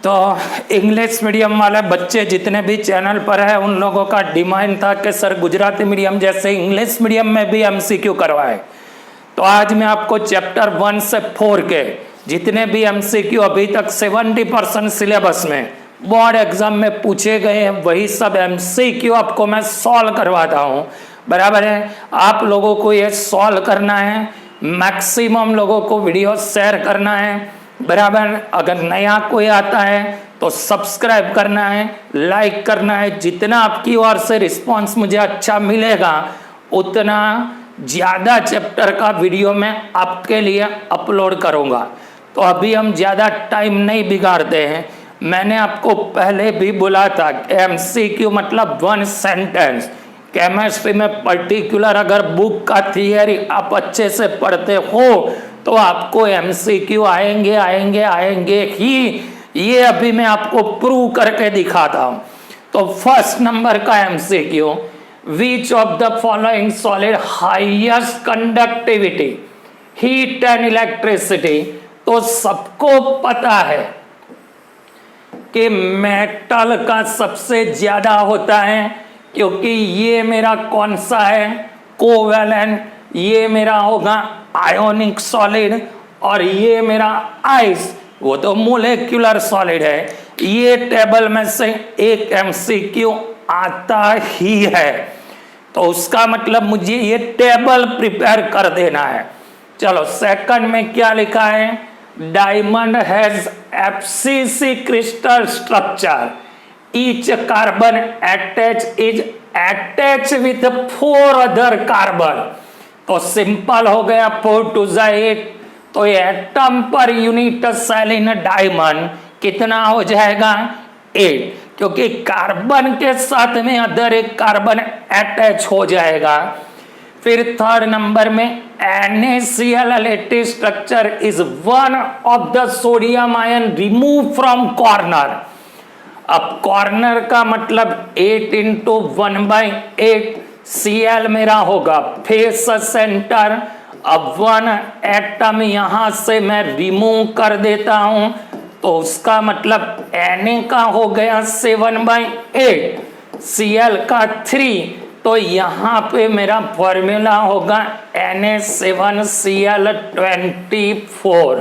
तो English medium वाले बच्चे जितने भी चैनल पर है उन लोगों का डिमांड था कि सर गुजराती मीडियम जैसे इंग्लिश मीडियम में भी एमसीक्यू करवाए। तो आज मैं आपको चैप्टर 1 से 4 के जितने भी एमसीक्यू अभी तक 70% सिलेबस में बोर्ड एग्जाम में पूछे गए हैं वही सब एमसीक्यू आपको मैं सॉल्व करवाता हूँ। बराबर है, आप लोगों को ये सॉल्व करना है, मैक्सिमम लोगों को वीडियो शेयर करना है। बराबर, अगर नया कोई आता है तो सब्सक्राइब करना है, लाइक करना है। जितना आपकी ओर से रिस्पांस मुझे अच्छा मिलेगा उतना ज़्यादा चैप्टर का वीडियो मैं आपके लिए अपलोड करूँगा। तो अभी हम ज़्यादा टाइम नहीं बिगाड़ते हैं। मैंने आपको पहले भी बोला था एमसीक्यू मतलब 1 सेंटेंस। केमिस्ट्री में पर्टिकुलर अगर बुक का थियरी आप अच्छे से पढ़ते हो तो आपको एमसीक्यू आएंगे आएंगे आएंगे ही। ये अभी मैं आपको प्रूव करके दिखाता हूं। तो फर्स्ट नंबर का MCQ, which of the following solid highest conductivity, heat and electricity. तो सबको पता है कि मेटल का सबसे ज्यादा होता है, क्योंकि ये मेरा कौन सा है, कोवेलेंट, ये मेरा होगा आयोनिक सॉलिड और ये मेरा आइस, वो तो मोलेक्युलर सॉलिड है। ये टेबल में से एक एमसीक्यू आता ही है, तो उसका मतलब मुझे ये टेबल प्रिपेयर कर देना है। चलो सेकंड में क्या लिखा है, diamond has FCC crystal structure, each carbon attach with 4 other carbon. तो सिंपल हो गया, 4 2 8। तो atom per unit cell in diamond कितना हो जाएगा, 8, क्योंकि कार्बन के साथ में अदर एक कार्बन अटैच हो जाएगा। फिर थर्ड नंबर में NaCl lattice structure is one of the sodium ion remove from corner. अब कॉर्नर का मतलब 8 × 1/8 Cl मेरा होगा फेस सेंटर। अब 1 एटम यहां से मैं रिमूव कर देता हूं तो उसका मतलब Na का हो गया 7/8, Cl का 3। तो यहां पे मेरा फॉर्मूला होगा Na7Cl24।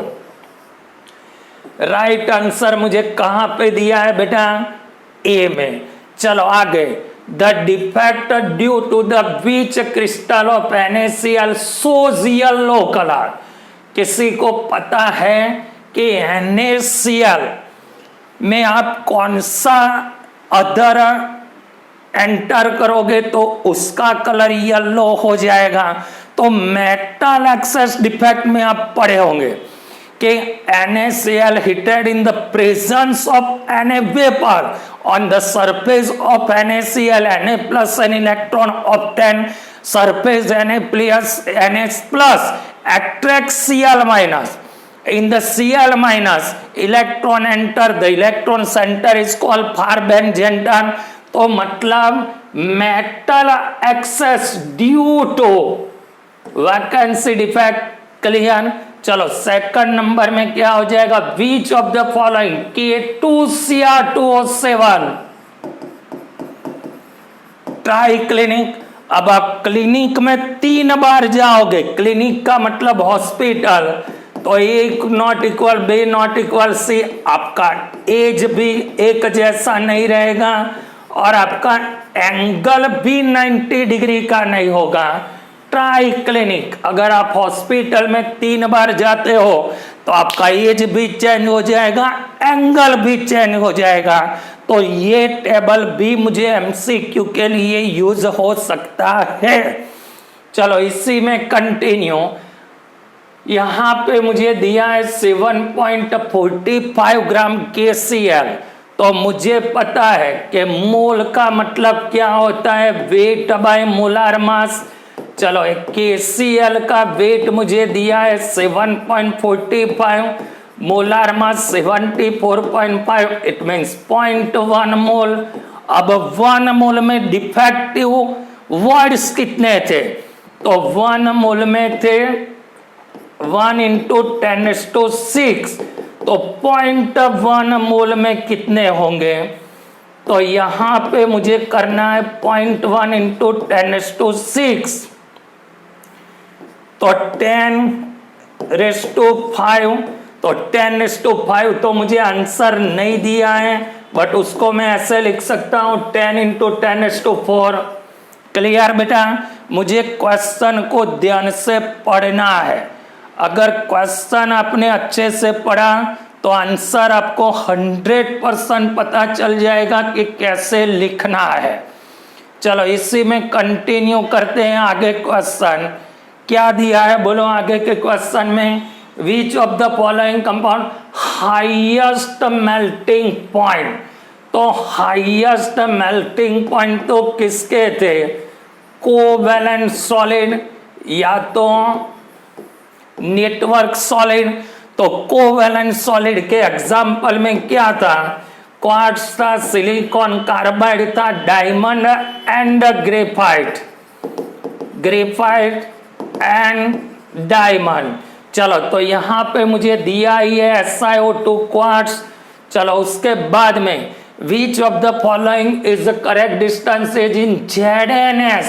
राइट आंसर मुझे कहां पे दिया है बेटा, ए में। चलो आगे, the defect due to the which crystal of NaCl shows yellow colour. किसी को पता है कि NaCl में आप कौन सा अदर एंटर करोगे तो उसका कलर येलो हो जाएगा। तो मेटल एक्सेस डिफेक्ट में आप पढ़े होंगे कि NaCl heated in the presence of Na vapor on the surface of NaCl, Na plus an electron obtain surface Na plus attracts Cl minus. In the Cl minus electron enter, the electron center is called Farbrengen. तो मतलब metal excess due to vacancy defect. Clear. चलो second number में क्या हो जाएगा, which of the following K2Cr2O7 triclinic. अब आप clinic में 3 बार जाओगे, क्लिनिक का मतलब हॉस्पिटल। तो A not equal B not equal C, आपका एज भी एक जैसा नहीं रहेगा और आपका एंगल भी 90 डिग्री का नहीं होगा। ट्राई क्लिनिक, अगर आप हॉस्पिटल में 3 बार जाते हो तो आपका एज भी चेंज हो जाएगा, एंगल भी चेंज हो जाएगा। तो ये टेबल भी मुझे एमसीक्यू के लिए यूज हो सकता है। चलो इसी में कंटिन्यू, यहां पे मुझे दिया है 7.45 ग्राम KCl। तो मुझे पता है कि मोल का मतलब क्या होता है, वेट बाय मोलर मास। चलो KCl का वेट मुझे दिया है 7.45, मोलर मास 74.5, इट मीन्स 0.1 मोल। अब 1 मोल में डिफेक्टिव वर्ड्स कितने थे, तो 1 मोल में थे 1 × 10⁶। तो 0.1 मोल में कितने होंगे? तो यहां पे मुझे करना है 0.1 इंटू 10⁶, तो 10⁵, तो 10⁵ तो मुझे आंसर नहीं दिया है, बट उसको मैं ऐसे लिख सकता हूं 10 इंटू 10⁴। क्लियर बेटा? मुझे क्वेश्चन को ध्यान से पढ़ना है। अगर क्वेश्चन आपने अच्छे से पढ़ा तो आंसर आपको 100% पता चल जाएगा कि कैसे लिखना है। चलो इसी में कंटिन्यू करते हैं। आगे क्वेश्चन क्या दिया है, बोलो आगे के क्वेश्चन में। विच of the following compound highest melting point, तो हाईएस्ट मेल्टिंग पॉइंट तो किसके थे? कोवैलेंट सॉलिड या तो नेटवर्क सॉलिड। तो कोवैलेंट सॉलिड के एग्जाम्पल में क्या था? क्वार्ट्ज था, सिलिकॉन कार्बाइड था, diamond and graphite, graphite and diamond. चलो तो यहां पे मुझे दिया ही है SiO2 क्वार्ट्ज। चलो उसके बाद में विच of the following is the correct distance is in ZnS,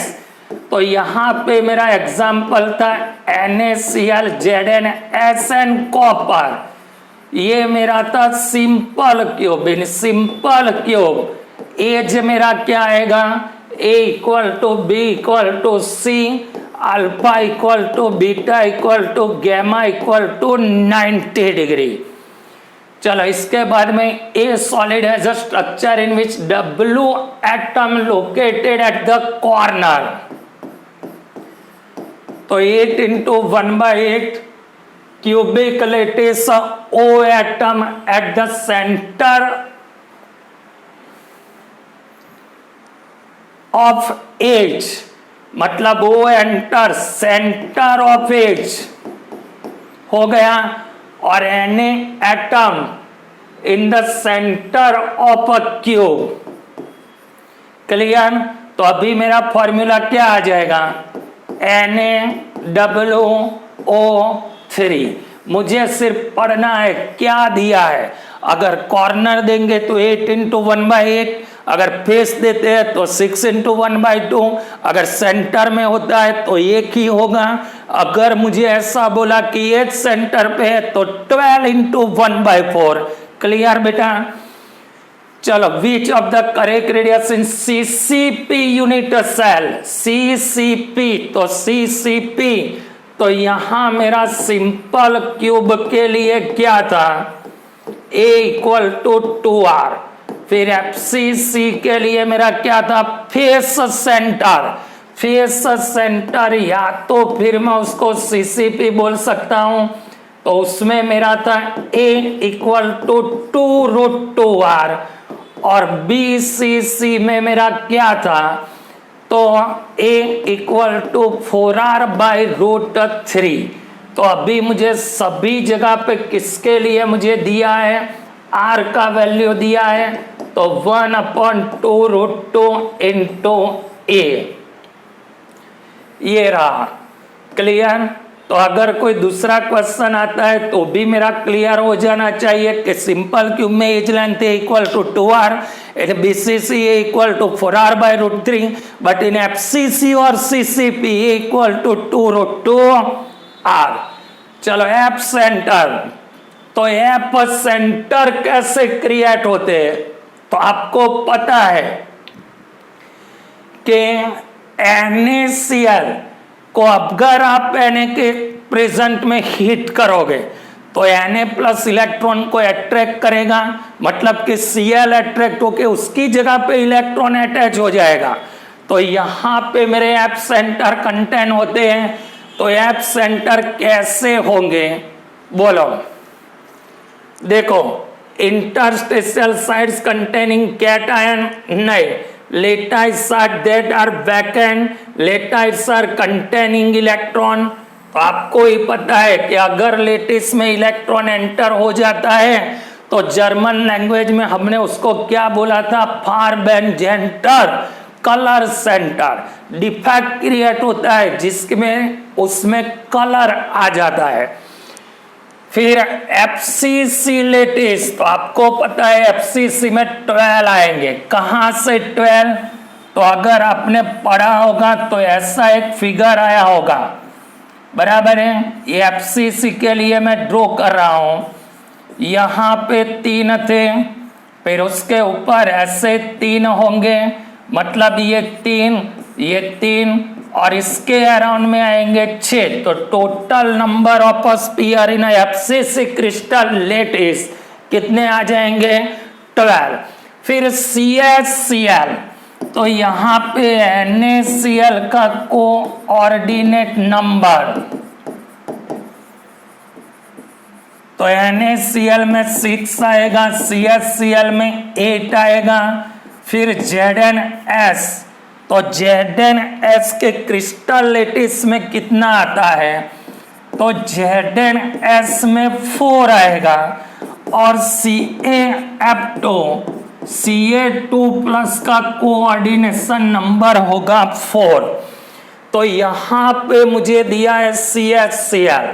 तो यहां पे मेरा एग्जाम्पल था NaCl, ZnSn कॉपर। ये मेरा था simple cube. In simple cube edge मेरा क्या आएगा? A = B = C, alpha = beta = gamma = 90 degree. चलो इसके बाद में A solid has a structure in which W atom located at the corner, तो 8 into 1/8 cubic lattice O atom at the centre of edge, मतलब O enter centre of edge हो गया, और Na atom in the centre of a cube. Clear? तो अभी मेरा formula क्या आ जाएगा? NaOO3। मुझे सिर्फ पढ़ना है क्या दिया है। अगर कॉर्नर देंगे तो 8 इंटू 1/8, अगर फेस देते हैं तो 6 इंटू 1/2, अगर सेंटर में होता है तो एक ही होगा। अगर मुझे ऐसा बोला कि एज सेंटर पे है तो 12 इंटू 1/4। क्लियर बेटा? चलो which of the correct radius in CCP unit cell, CCP, तो CCP तो यहां मेरा सिंपल क्यूब के लिए क्या था? A = 2R। फिर FCC के लिए मेरा क्या था? Face centre. फेस सेंटर या तो फिर मैं उसको CCP बोल सकता हूं, तो उसमें मेरा था A = 2√2R, और BCC में मेरा क्या था? तो A = 4R/√3। तो अभी मुझे सभी जगह पे किसके लिए मुझे दिया है? R का वैल्यू दिया है, तो 1/2√2 इंटू A ये रहा। क्लियर? तो अगर कोई दूसरा क्वेश्चन आता है तो भी मेरा क्लियर हो जाना चाहिए कि सिंपल क्यूब में edge length = 2R, BCC = 4R/√3, but in FCC और CCP = 2√2R। चलो एप सेंटर, तो एप सेंटर कैसे क्रिएट होते हैं? तो आपको पता है कि NaCl को अगर आप Na के प्रेजेंट में हीट करोगे तो Na+ इलेक्ट्रॉन को अट्रैक्ट करेगा, मतलब कि Cl अट्रैक्ट होके उसकी जगह पे इलेक्ट्रॉन अटैच हो जाएगा। तो यहां पे मेरे एप सेंटर कंटेन होते हैं। तो एप सेंटर कैसे होंगे बोलो? देखो, इंटरस्टेशियल साइट्स कंटेनिंग कैटायन नहीं, lattice sites are that are vacant, lattice sites are containing electron. तो आपको ही पता है कि अगर लेटिस में इलेक्ट्रॉन एंटर हो जाता है तो जर्मन लैंग्वेज में हमने उसको क्या बोला था? फारबेनजेंटर कलर सेंटर। डिफेक्ट क्रिएट होता है जिसमें उसमें कलर आ जाता है। फिर FCC लेटिस, तो आपको पता है FCC में 12 आएंगे। कहां से 12? तो अगर आपने पढ़ा होगा तो ऐसा एक फिगर आया होगा, बराबर है। ये FCC के लिए मैं ड्रॉ कर रहा हूं। यहाँ पे 3 थे, फिर उसके ऊपर ऐसे 3 होंगे, मतलब ये 3 और इसके अराउंड में आएंगे 6। तो total number of sphere in FCC crystal lettuce कितने आ जाएंगे? 12। फिर CaCl, तो यहाँ पे NaCl का कोऑर्डिनेट नंबर, तो NaCl में 6 आएगा, CaCl में 8 आएगा। फिर ZnS, तो ZnS के क्रिस्टल लेटिस में कितना आता है? तो ZnS में 4 आएगा। और Ca2 प्लस का कोऑर्डिनेशन नंबर होगा 4। तो यहाँ पे मुझे दिया है CaCl,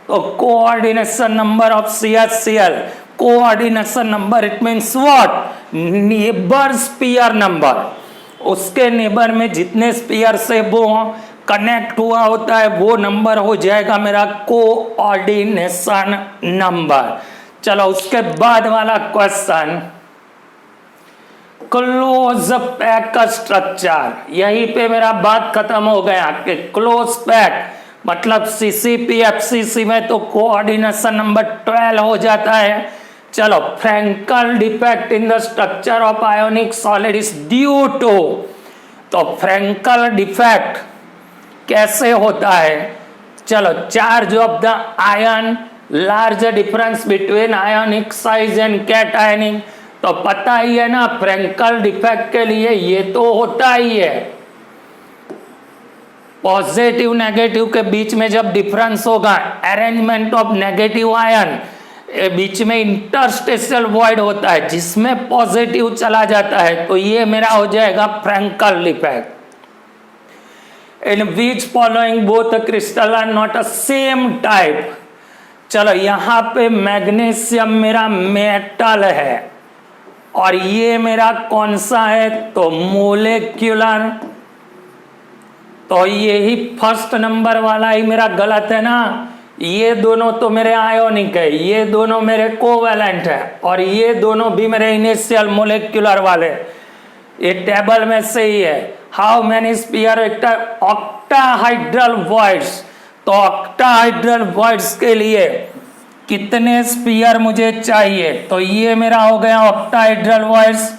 तो coordination number of CaCl, coordination number it means what? Neighbour sphere number. उसके नेबर में जितने स्पीयर से वो कनेक्ट हुआ होता है वो नंबर हो जाएगा मेरा कोऑर्डिनेशन नंबर। चलो उसके बाद वाला क्वेश्चन, क्लोज पैक स्ट्रक्चर। यहीं पे मेरा बात खत्म हो गया कि क्लोज पैक मतलब CCP FCC में तो कोऑर्डिनेशन नंबर 12 हो जाता है। चलो, Frenkel defect in the structure of ionic solid is due to, तो फ्रैंकल डिफेक्ट कैसे होता है? चलो, charge of the ion, large difference between ionic size and cationic, तो पता ही है ना फ्रैंकल डिफेक्ट के लिए ये तो होता ही है। पॉजिटिव नेगेटिव के बीच में जब डिफरेंस होगा, अरेंजमेंट ऑफ नेगेटिव आयन, बीच में इंटरस्टेशियल वॉइड होता है जिसमें पॉजिटिव चला जाता है, तो ये मेरा हो जाएगा Frenkel defect. In which following both crystal are not a same type. चलो, यहाँ पे मैग्नीशियम मेरा मेटल है और ये मेरा कौन सा है? तो मोलेक्युलर, तो यही फर्स्ट नंबर वाला ही मेरा गलत है ना। ये दोनों तो मेरे आयोनिक है, ये दोनों मेरे कोवैलेंट है और ये दोनों भी मेरे इनिशियल मोलेक्युलर वाले। ये टेबल में से ही है। How many sphere octahedral voids, तो ऑक्टाहाइड्रल वॉइड्स के लिए कितने स्पीयर मुझे चाहिए? तो ये मेरा हो गया ऑक्टाहाइड्रल वॉइड्स।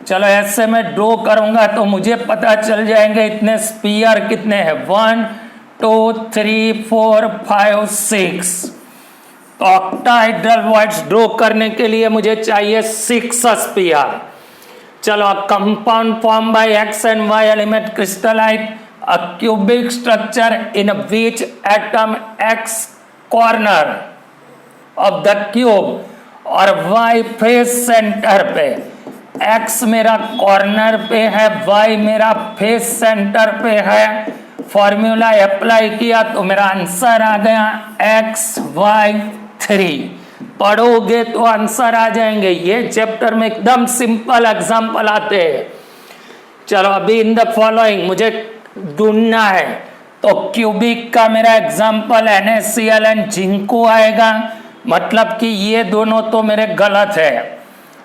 चलो, ऐसे मैं ड्रॉ करूंगा तो मुझे पता चल जाएंगे इतने स्पीयर कितने हैं। 1 2 3 4 5 6। तो ऑक्टाहाइड्रल वॉइड्स ड्रॉ करने के लिए मुझे चाहिए 6 स्पीयर। चलो, compound form by X and Y element crystallite, a cubic structure in which atom X corner of the cube और Y फेस सेंटर पे। X मेरा कॉर्नर पे है, Y मेरा फेस सेंटर पे है। फॉर्मूला अप्लाई किया तो मेरा आंसर आ गया XY3। पढ़ोगे तो आंसर आ जाएंगे। ये चैप्टर में एकदम सिंपल एग्जांपल आते हैं। चलो, अभी इन द फॉलोइंग मुझे ढूंढना है, तो क्यूबिक का मेरा एग्जांपल NaCl एंड जिंको आएगा, मतलब कि ये दोनों तो मेरे गलत है।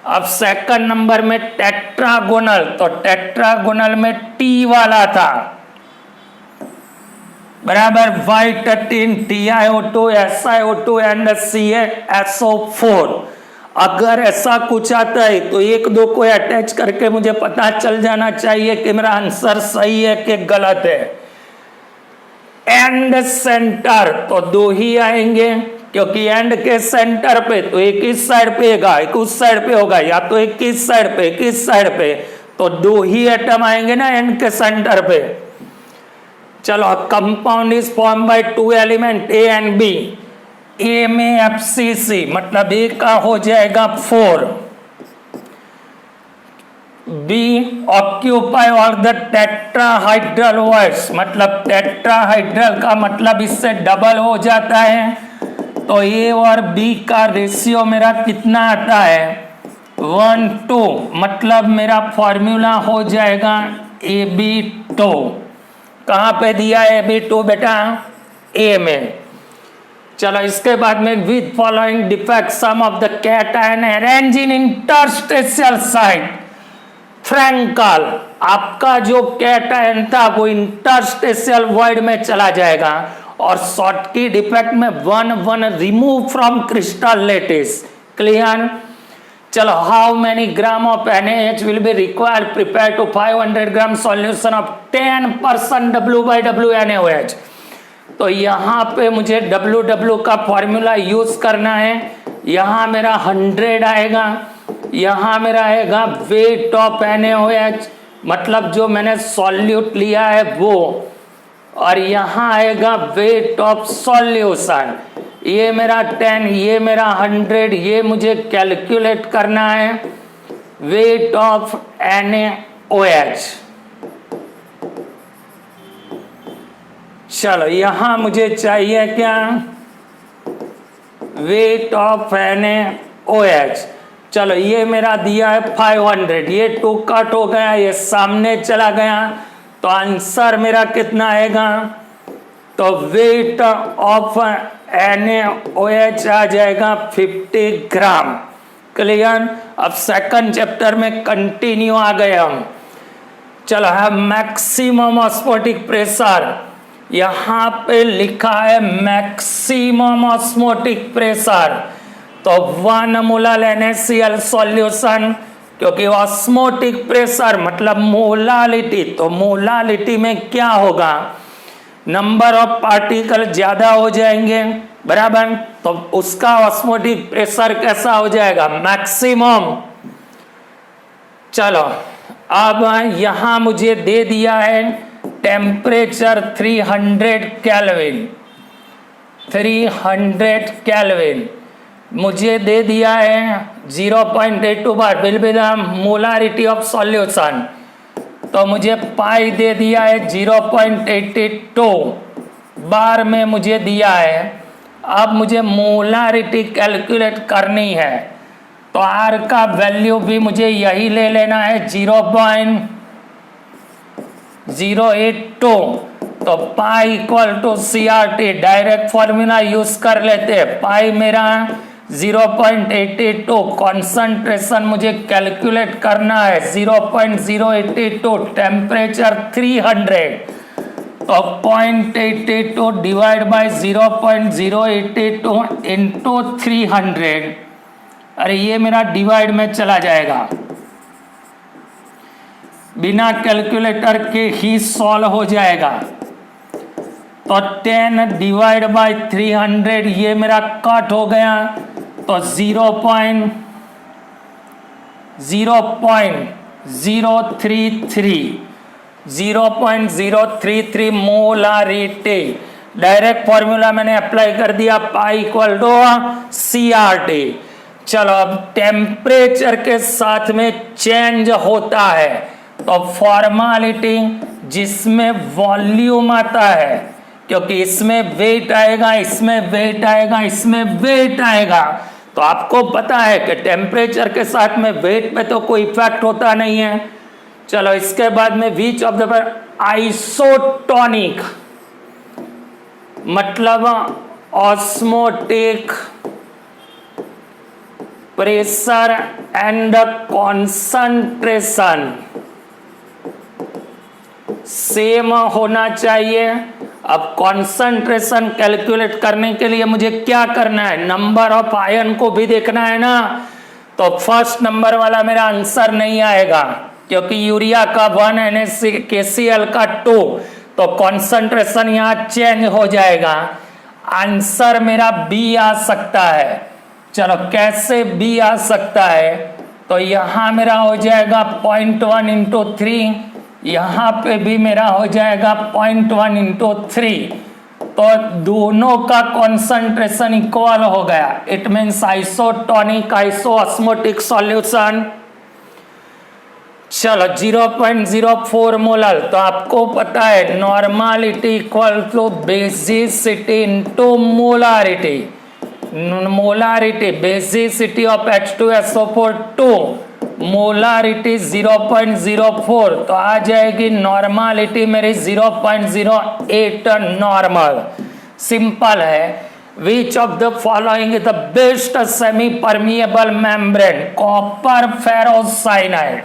अब सेकंड नंबर में टेट्रागोनल, तो टेट्रागोनल में T वाला था, बराबर Y13 TiO2 SiO2 and CaSO4। अगर ऐसा कुछ आता है तो एक दो को अटैच करके मुझे पता चल जाना चाहिए कि मेरा आंसर सही है कि गलत है। एंड सेंटर, तो 2 ही आएंगे क्योंकि एंड के सेंटर पे तो एक इस साइड पे होगा, एक उस साइड पे होगा, या तो एक इस साइड पे एक इस साइड पे, तो 2 ही एटम आएंगे ना एंड के सेंटर पे। चलो, compound is form by 2 element A and B। A में FCC मतलब A का हो जाएगा 4, B occupy all the tetrahedral voids, मतलब टेट्राहाइड्रल का मतलब इससे डबल हो जाता है। तो ए और बी का रेशियो मेरा कितना आता है 1:2, मतलब मेरा फॉर्मूला हो जाएगा AB2। कहाँ पे दिया है AB2 बेटा, ए में। चलो इसके बाद में with following defect some of the cation arrange in interstitial site Frenkel, आपका जो कैटायन था वो इंटरस्टेशियल वॉइड में चला जाएगा और शॉर्ट की डिफेक्ट में 1 remove from crystal lattice. Clear. चलो how many gram of NaH will be required prepare to 500 gram solution of 10% W/W NaOH। तो यहाँ पे मुझे WW का फॉर्मूला यूज करना है। यहाँ मेरा 100 आएगा, यहाँ मेरा आएगा वेट ऑफ NaOH, मतलब जो मैंने सॉल्यूट लिया है वो, और यहाँ आएगा वेट ऑफ सॉल्यूशन। ये मेरा 10, ये मेरा 100, ये मुझे कैलकुलेट करना है वेट ऑफ NaOH। चलो यहाँ मुझे चाहिए क्या, वेट ऑफ NaOH। चलो ये मेरा दिया है 500, ये 2 कट हो गया, ये सामने चला गया, तो आंसर मेरा कितना आएगा, तो वेट ऑफ NaOH आ जाएगा 50 ग्राम। क्लियर। अब सेकंड चैप्टर में कंटिन्यू आ गए हम। चलो है मैक्सिमम ऑस्मोटिक प्रेशर, यहाँ पे लिखा है मैक्सिमम ऑस्मोटिक प्रेशर, तो 1 मोलर NaCl सॉल्यूशन, क्योंकि ऑस्मोटिक प्रेशर मतलब मोलालिटी, तो मोलालिटी में क्या होगा, नंबर ऑफ पार्टिकल ज्यादा हो जाएंगे, बराबर, तो उसका ऑस्मोटिक प्रेशर कैसा हो जाएगा, मैक्सिमम। चलो अब यहाँ मुझे दे दिया है टेम्परेचर 300 केल्विन, 300 केल्विन मुझे दे दिया है 0.82 bar will be the molarity of solution, तो मुझे पाई दे दिया है 0.82 बार में मुझे दिया है। अब मुझे मोलारिटी कैलकुलेट करनी है, तो आर का वैल्यू भी मुझे यही ले लेना है 0.082, तो pi equal to CRT, direct formula use कर लेते हैं। पाई मेरा 0.82, कॉन्सेंट्रेशन मुझे कैलकुलेट करना है 0.082, टेम्परेचर 300, तो 0.82 डिवाइड बाय 0.082 इंटू 300, अरे ये मेरा डिवाइड में चला जाएगा, बिना कैलकुलेटर के ही सॉल्व हो जाएगा। तो 10 डिवाइड बाय 300, ये मेरा कट हो गया, तो 0.033 मोलारिटी, डायरेक्ट फॉर्मूला मैंने अप्लाई कर दिया, पाई इक्वल टू CRT। चलो अब टेम्परेचर के साथ में चेंज होता है, तो फॉर्मालिटी जिसमें वॉल्यूम आता है, क्योंकि इसमें वेट आएगा, इसमें वेट आएगा, इसमें वेट आएगा, तो आपको पता है कि टेम्परेचर के साथ में वेट पे तो कोई इफेक्ट होता नहीं है। चलो इसके बाद में विच ऑफ द आइसोटोनिक मतलब osmotic pressure and concentration same होना चाहिए। अब कॉन्सेंट्रेशन कैलकुलेट करने के लिए मुझे क्या करना है, नंबर ऑफ आयन को भी देखना है ना, तो फर्स्ट नंबर वाला मेरा आंसर नहीं आएगा, क्योंकि यूरिया का 1 NaCl का 2, तो कॉन्सेंट्रेशन यहाँ चेंज हो जाएगा, आंसर मेरा बी आ सकता है। चलो कैसे बी आ सकता है, तो यहाँ मेरा हो जाएगा 0.1 इंटू 3, यहाँ पे भी मेरा हो जाएगा 0.1 इंटू 3, तो दोनों का कॉन्सेंट्रेशन इक्वल हो गया, it means isotonic isoosmotic solution. चलो 0.04 मोलर, तो आपको पता है normality equal to basicity into molarity, molarity basicity of H2SO4 2, molarity 0.04, तो आ जाएगी नॉर्मलिटी मेरी 0.08 नॉर्मल। सिंपल है। विच of the following is the best semi permeable membrane? Copper ferrocyanide.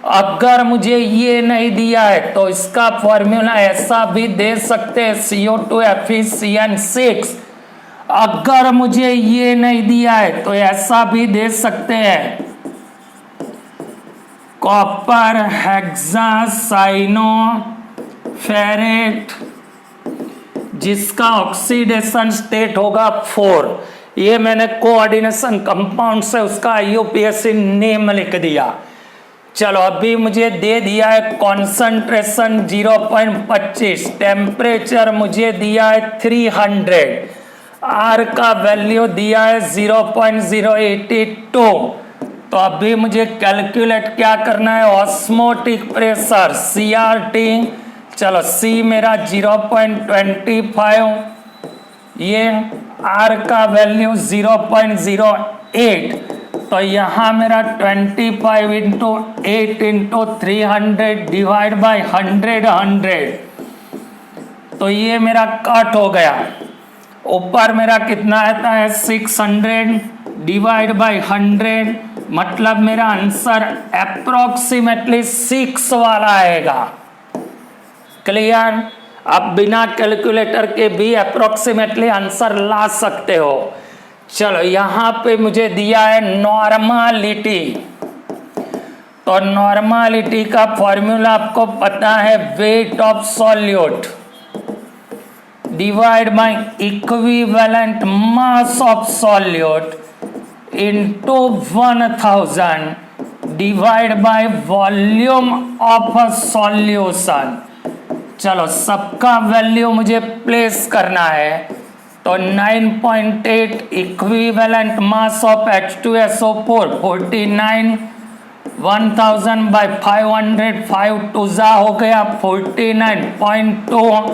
अगर मुझे ये नहीं दिया है तो इसका फॉर्मूला ऐसा भी दे सकते हैं CO2FeCN6। अगर मुझे ये नहीं दिया है तो ऐसा भी दे सकते हैं कॉपर हेक्सासाइनोफेरेट, जिसका ऑक्सीडेशन स्टेट होगा 4। ये मैंने कोऑर्डिनेशन कंपाउंड से उसका IUPAC नेम लिख दिया। चलो अभी मुझे दे दिया है कॉन्सेंट्रेशन 0.25, टेम्परेचर मुझे दिया है 300, आर का वैल्यू दिया है 0.082। तो अभी मुझे कैलकुलेट क्या करना है? Osmotic pressure CRT। चलो C मेरा 0.25, ये R का वैल्यू 0.08, तो यहाँ मेरा 25 इंटू 8 इंटू 300 डिवाइड बाई 100, तो ये मेरा कट हो गया। ऊपर मेरा कितना आता है? 600 डिवाइड बाई 100, मतलब मेरा आंसर अप्रोक्सीमेटली 6 वाला आएगा। क्लियर? आप बिना कैलकुलेटर के भी अप्रोक्सीमेटली आंसर ला सकते हो। चलो यहाँ पे मुझे दिया है नॉर्मलिटी, तो नॉर्मलिटी का फॉर्मूला आपको पता है, weight of solute divide by equivalent mass of solute into 1000 divide by volume of a solution. चलो सबका वैल्यू मुझे प्लेस करना है, तो 9.8 equivalent mass of H2SO4 49, 1000 by 500, 5 to जा हो गया 49.2,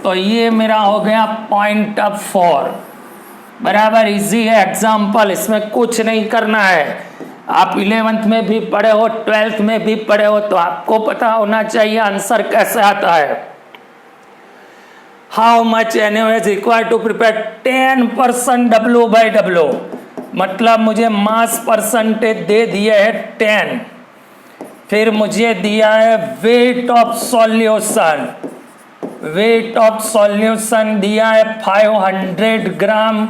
तो ये मेरा हो गया 0.4। बराबर इजी है एग्जाम्पल, इसमें कुछ नहीं करना है। आप 11th में भी पढ़े हो, 12th में भी पढ़े हो, तो आपको पता होना चाहिए आंसर कैसे आता है। How much NaO is required to prepare 10% W/W, मतलब मुझे मास परसेंटेज दे दिया है 10, फिर मुझे दिया है weight of solution, weight of solution दिया है 500 ग्राम।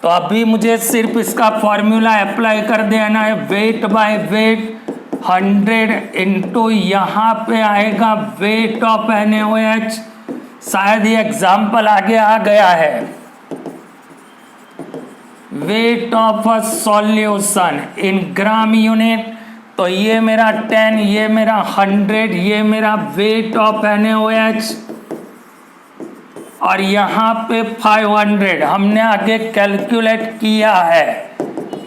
तो अभी मुझे सिर्फ इसका फॉर्मूला अप्लाई कर देना है, वेट बाय वेट 100 इंटू यहाँ पे आएगा वेट ऑफ NaOH। शायद ये एग्जाम्पल आगे आ गया है। Weight of a solution in gram unit, तो ये मेरा 10, ये मेरा 100, ये मेरा वेट ऑफ NaOH, और यहाँ पे 500 हमने आगे कैलकुलेट किया है,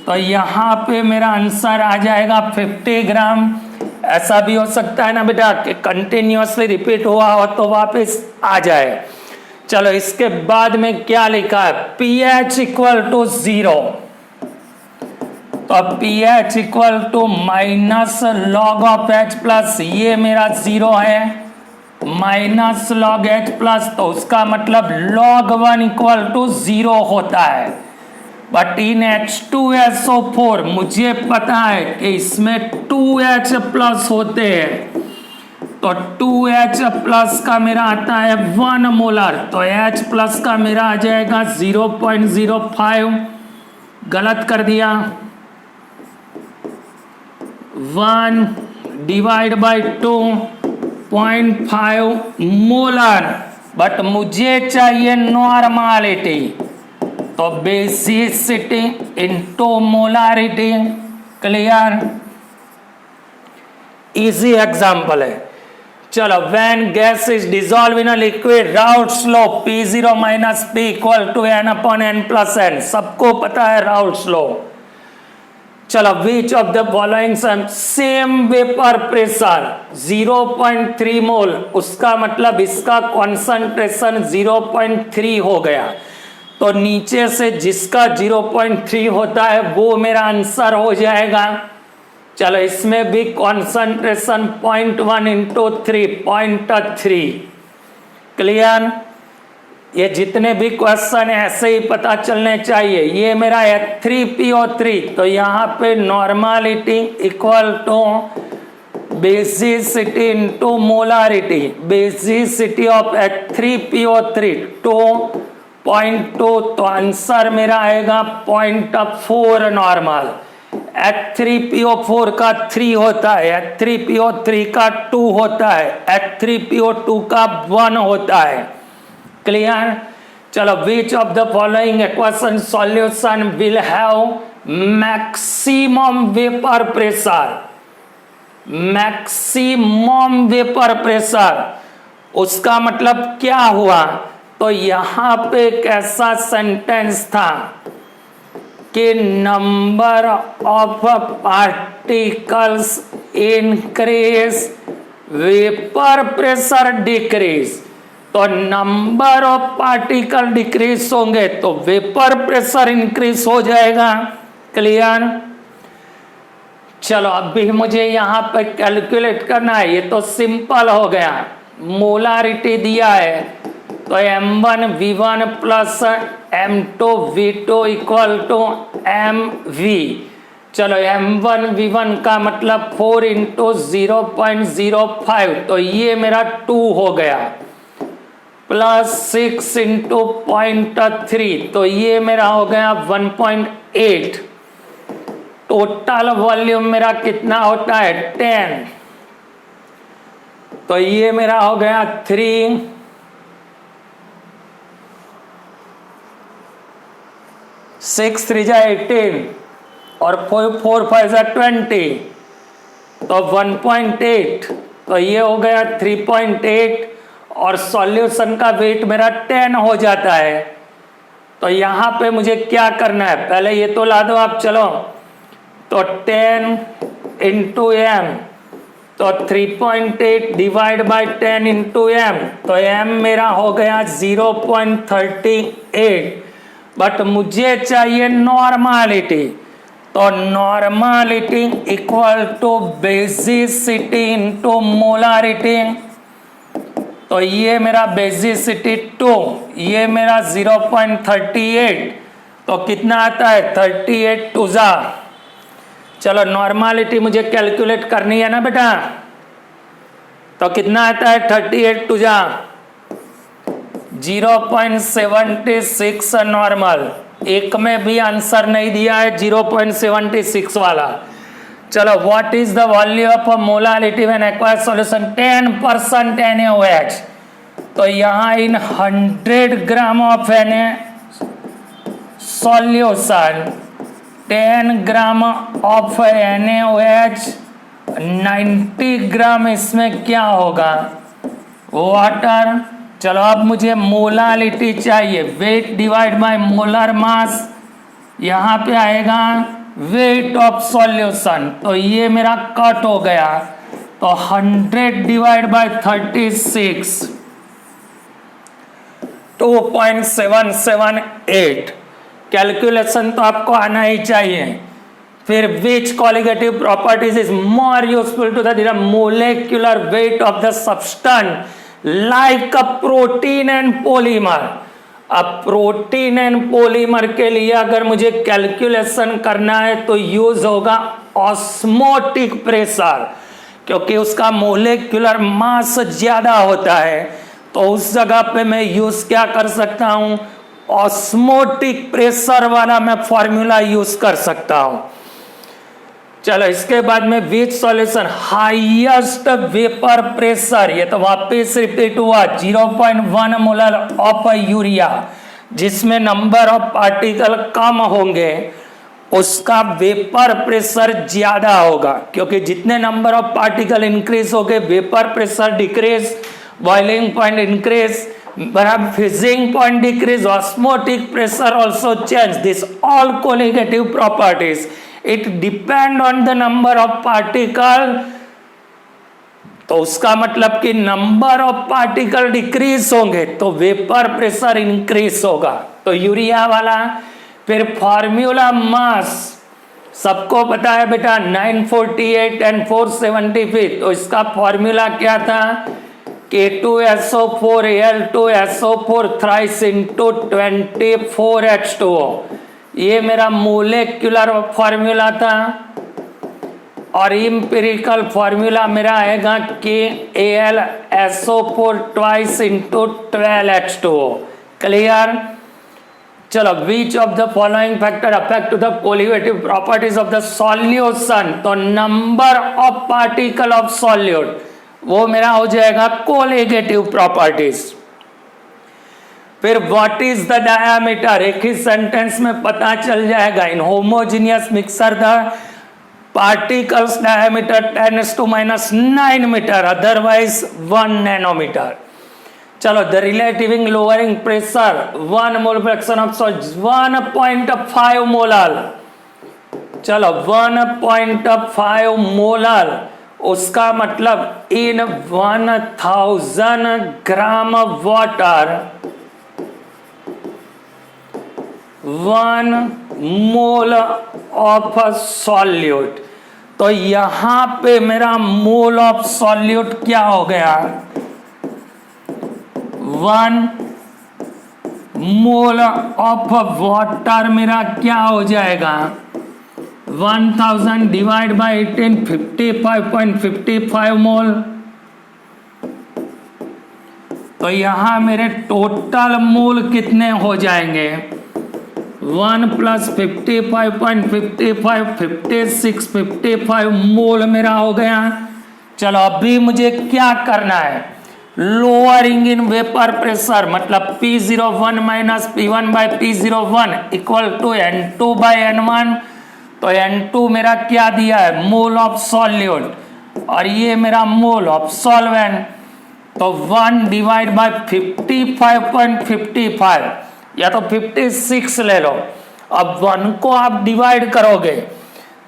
तो यहाँ पे मेरा आंसर आ जाएगा 50 ग्राम। ऐसा भी हो सकता है ना बेटा कि कंटिन्यूअसली रिपीट हुआ हो तो वापस आ जाए। चलो इसके बाद में क्या लिखा है? pH इक्वल टू 0, तो pH equal to minus log of H plus, ये मेरा 0 है, माइनस लॉग H प्लस, तो उसका मतलब log 1 इक्वल टू 0 होता है। बट इन H2SO4 मुझे पता है कि इसमें 2H प्लस होते हैं, तो 2H प्लस का मेरा आता है 1 मोलर, तो H प्लस का मेरा आ जाएगा 0.05, गलत कर दिया, 1 डिवाइड बाई 2.5 मोलर, बट मुझे चाहिए नॉर्मलिटी, तो basicity into molarity. Clear? Easy example है। चलो, when gas is dissolve in a liquid Raoult's law P0 minus P equal to N/N+N, सबको पता है राउट्स लॉ। चलो, which of the following same vapour pressure 0.3 mole, उसका मतलब इसका concentration 0.3 हो गया। तो नीचे से जिसका 0.3 होता है वो मेरा आंसर हो जाएगा। चलो इसमें भी कॉन्सेंट्रेशन 0.1 इंटू 3 0.3। क्लियर? ये जितने भी क्वेश्चन है ऐसे ही पता चलने चाहिए। ये मेरा H3PO3, तो यहाँ पे normality equal to basicity into molarity. Basicity of H3PO3 2.2, तो आंसर मेरा आएगा 0.4 नॉर्मल। H3PO4 का 3 होता है, H3PO3 का 2 होता है, H3PO2 का 1 होता है। क्लियर? चलो, which of the following equation solution will have maximum vapour pressure? Maximum vapour pressure, उसका मतलब क्या हुआ? तो यहां पे एक ऐसा सेंटेंस था कि number of particles increase, vapour pressure decrease. तो नंबर ऑफ पार्टिकल डिक्रीज होंगे तो वेपर प्रेशर इंक्रीज हो जाएगा। क्लियर? चलो, अभी मुझे यहाँ पे कैलकुलेट करना है। ये तो सिंपल हो गया। मोलारिटी दिया है तो M1V1 plus M2V2 equal to MV। चलो, M1V1 का मतलब 4 इंटू 0.05, तो ये मेरा 2 हो गया, प्लस 6 इंटू 0.3, तो ये मेरा हो गया 1.8। टोटल वॉल्यूम मेरा कितना होता है? 10, तो ये मेरा हो गया 3 6 3 जा 18 और 4 5 जा 20, तो 1.8, तो ये हो गया 3.8 और सॉल्यूशन का वेट मेरा 10 हो जाता है। तो यहाँ पे मुझे क्या करना है? पहले ये तो ला दो आप। चलो, तो 10 इंटू M, तो 3.8 डिवाइड बाई 10 इंटू M, तो M मेरा हो गया 0.38, बट मुझे चाहिए नॉर्मलिटी। तो normality equal to basicity into molarity. तो ये मेरा बेसिसिटी 2, ये मेरा 0.38, तो कितना आता है? 38 2 जा। चलो, नॉर्मलिटी मुझे कैलकुलेट करनी है ना बेटा, तो कितना आता है? 38 2 जा 0.76 नॉर्मल। एक में भी आंसर नहीं दिया है 0.76 वाला। चलो, what is the value of molarity when acquired solution? 10% NaOH। तो यहाँ इन 100 gram of Na solution 10 gram of NaOH, 90 ग्राम इसमें क्या होगा? वाटर। चलो, अब मुझे मोलारिटी चाहिए, weight divide by molar mass. यहाँ पे आएगा वेट ऑफ सॉल्यूशन, तो ये मेरा कट हो गया, तो 100 डिवाइड बाय 36, 2.778। कैलकुलेशन तो आपको आना ही चाहिए। फिर which colligative properties is more useful to the molecular weight of the substance like a protein and polymer. अब प्रोटीन एंड पॉलीमर के लिए अगर मुझे कैलकुलेशन करना है तो यूज होगा ऑस्मोटिक प्रेशर, क्योंकि उसका मोलेक्युलर मास ज्यादा होता है। तो उस जगह पे मैं यूज क्या कर सकता हूं? ऑस्मोटिक प्रेशर वाला मैं फॉर्मूला यूज कर सकता हूं। चलो, इसके बाद में विच सॉल्यूशन हाईएस्ट वेपर प्रेशर, ये तो वापस रिपीट हुआ, 0.1 मोलर ऑफ यूरिया, जिसमें नंबर ऑफ पार्टिकल कम होंगे उसका वेपर प्रेशर ज्यादा होगा, क्योंकि जितने नंबर ऑफ पार्टिकल इंक्रीज होंगे vapour pressure decrease, boiling point increase, fizzing point decrease, osmotic pressure also change. This all colligative properties it depend on the number of particle। तो तो उसका मतलब कि नंबर ऑफ पार्टिकल डिक्रीज होंगे तो vapour pressure increase होगा। तो urea वाला फिर फॉर्मूला मास सबको पता है बेटा 948 एंड 475। तो इसका फॉर्मूला क्या था K2SO4 Al2SO4 thrice into 24H2O। ये मेरा मोलेक्युलर फॉर्मूला था और इम्पेरिकल फॉर्मूला मेरा आएगा KAlSO4 twice into 12H2O। Clear. चलो, which of the following factor affect to the colligative properties of the solution. तो number of particle of solute वो मेरा हो जाएगा कोलिगेटिव प्रॉपर्टीज। फिर व्हाट इज द डायामीटर, एक ही सेंटेंस में पता चल जाएगा। In homogeneous mixture the particles diameter 10⁻⁹ meter, otherwise 1 nanometer. चलो, the relative lowering pressure 1 mole fraction of salt 1.5 molar. चलो, 1.5 मोलर, उसका मतलब इन 1000 gram water 1 mole of solute. तो यहां पे मेरा मोल ऑफ सॉल्यूट क्या हो गया 1 मोल ऑफ वाटर मेरा क्या हो जाएगा 1000 डिवाइड बाई 18 55.55 मोल। तो यहां मेरे टोटल मोल कितने हो जाएंगे 1 प्लस 55.55 5655 मोल मेरा हो गया। चलो, अभी मुझे क्या करना है लोअरिंग इन वेपर प्रेशर, मतलब P01 minus P1 by P01 equal to N2 by N1। तो N2 मेरा क्या दिया है मोल ऑफ सॉल्यूट और ये मेरा मोल ऑफ सॉल्वेंट। तो 1 डिवाइड बाई 55.55 या तो 56 ले लो। अब 1 को आप डिवाइड करोगे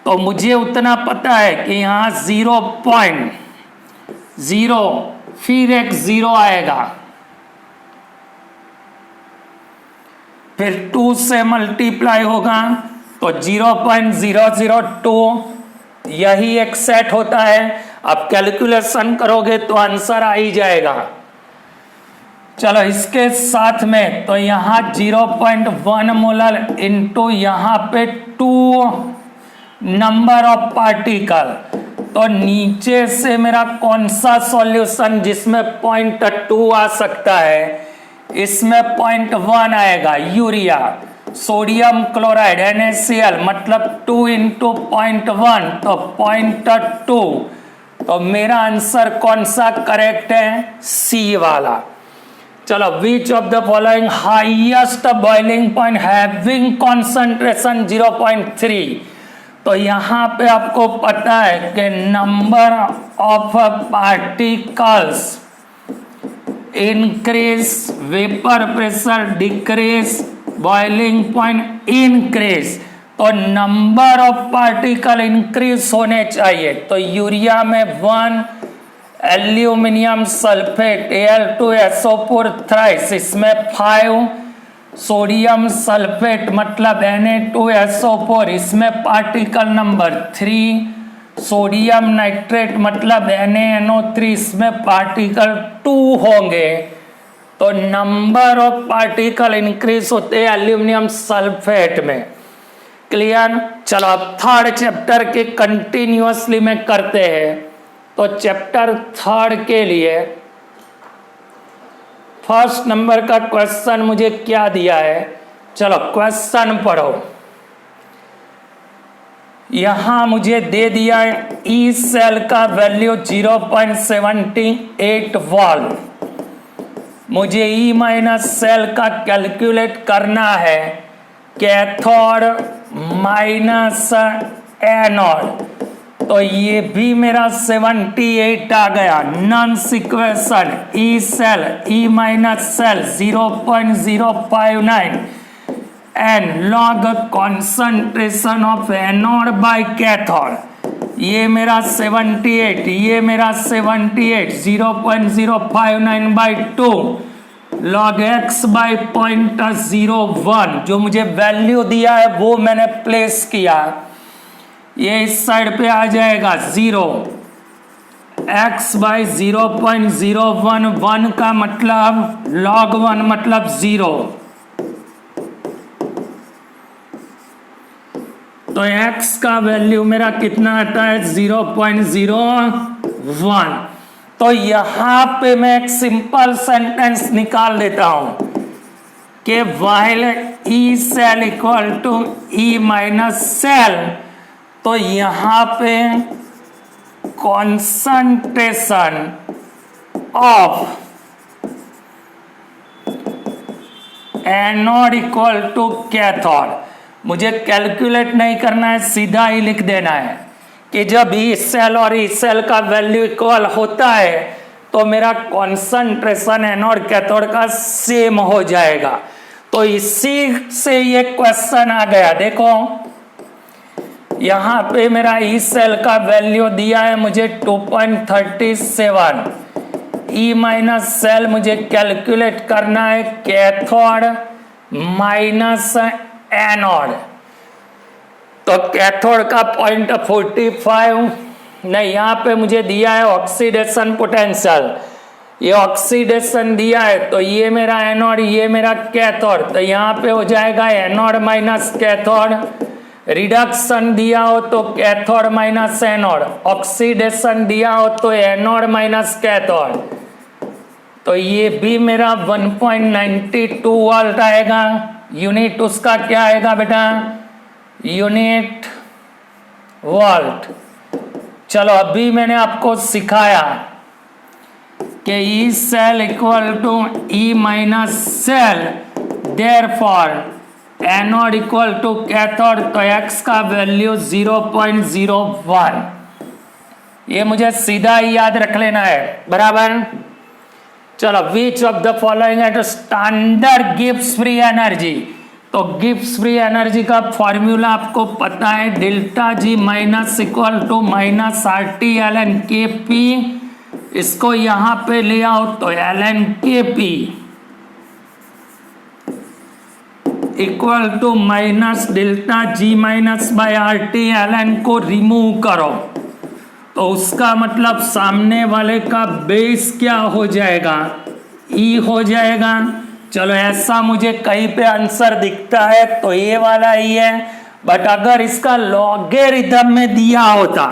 तो मुझे उतना पता है कि यहाँ 0.0 फिर एक 0 आएगा, फिर 2 से मल्टीप्लाई होगा तो 0.002 यही एक सेट होता है। अब कैलकुलेशन करोगे तो आंसर आ ही जाएगा। चलो, इसके साथ में तो यहाँ 0.1 मोलर इंटू यहाँ पे 2 नंबर ऑफ पार्टिकल। तो नीचे से मेरा कौन सा सॉल्यूशन जिसमें 0.2 आ सकता है, इसमें 0.1 आएगा यूरिया। सोडियम क्लोराइड NaCl मतलब 2 इंटू 0.1 तो 0.2। तो मेरा आंसर कौन सा करेक्ट है सी वाला। चलो, which of the following highest boiling point having concentration 0.3। तो यहाँ पे आपको पता है कि number of particles increase, vapour pressure decrease, boiling point increase. तो नंबर ऑफ पार्टिकल इंक्रीज होने चाहिए। तो यूरिया में 1 एल्यूमिनियम सल्फेट Al2SO4 थ्राइस, इसमें 5 सोडियम सल्फेट मतलब Na2SO4, इसमें पार्टिकल नंबर 3 सोडियम नाइट्रेट मतलब NaNO3, इसमें पार्टिकल 2 होंगे। तो नंबर ऑफ पार्टिकल इंक्रीज होते हैं एल्यूमिनियम सल्फेट में। क्लियर। चलो, अब थर्ड चैप्टर के कंटिन्यूअसली में करते हैं। तो चैप्टर 3 के लिए फर्स्ट नंबर का क्वेश्चन मुझे क्या दिया है, चलो क्वेश्चन पढ़ो। यहां मुझे दे दिया है ई सेल का वैल्यू 0.78 वॉल्ट। मुझे ई माइनस सेल का कैलकुलेट करना है कैथोड माइनस एनोड। तो ये भी मेरा 78 आ गया। नॉन्स equation E cell E minus cell 0.059 and log concentration of anode by cathode. ये मेरा 78, ये मेरा 78, 0.059/2 log x बाई 0.01 जो मुझे वैल्यू दिया है वो मैंने प्लेस किया। ये इस साइड पे आ जाएगा 0, x बाई 0.011, 1 का मतलब log 1 मतलब 0, तो x का वैल्यू मेरा कितना आता है 0.01। तो यहां पे मैं एक सिंपल सेंटेंस निकाल देता हूं कि while E cell equal to E minus cell, तो यहां पे concentration of anode equal to cathode, मुझे कैलकुलेट नहीं करना है, सीधा ही लिख देना है कि जब ई सेल और ई सेल का वैल्यू इक्वल होता है तो मेरा कॉन्सेंट्रेशन एनोड कैथोड का सेम हो जाएगा। तो इसी से ये क्वेश्चन आ गया। देखो यहां पे मेरा ई सेल का वैल्यू दिया है मुझे 2.37, ई माइनस सेल मुझे कैलकुलेट करना है कैथोड माइनस एनोड, तो कैथोड का 0.45 नहीं, यहाँ पे मुझे दिया है ऑक्सीडेशन पोटेंशियल, ये ऑक्सीडेशन दिया है, तो ये मेरा एनोड ये मेरा कैथोड, तो यहाँ पे हो जाएगा एनोड माइनस कैथोड। रिडक्शन दिया हो तो कैथोड माइनस एनोड, ऑक्सीडेशन दिया हो तो एनोड माइनस कैथोड, तो ये भी मेरा 1.92 वोल्ट आएगा। यूनिट उसका क्या आएगा बेटा, यूनिट वोल्ट। चलो अभी मैंने आपको सिखाया कि E cell equal to E minus cell, therefore anode equal to cathode, तो एक्स का वैल्यू 0.01, ये मुझे सीधा ही याद रख लेना है, बराबर। चलो which of the following at standard गिव्स फ्री एनर्जी, तो गिव्स फ्री एनर्जी का फॉर्मूला आपको पता है, delta G minus equal to minus RT ln KP, इसको यहां पे ले आओ तो ln KP equal to minus delta G minus by RT ln को रिमूव करो तो उसका मतलब सामने वाले का बेस क्या हो जाएगा, ई हो जाएगा। चलो ऐसा मुझे कहीं पे आंसर दिखता है तो ये वाला ही है, बट अगर इसका लॉगरिथम में दिया होता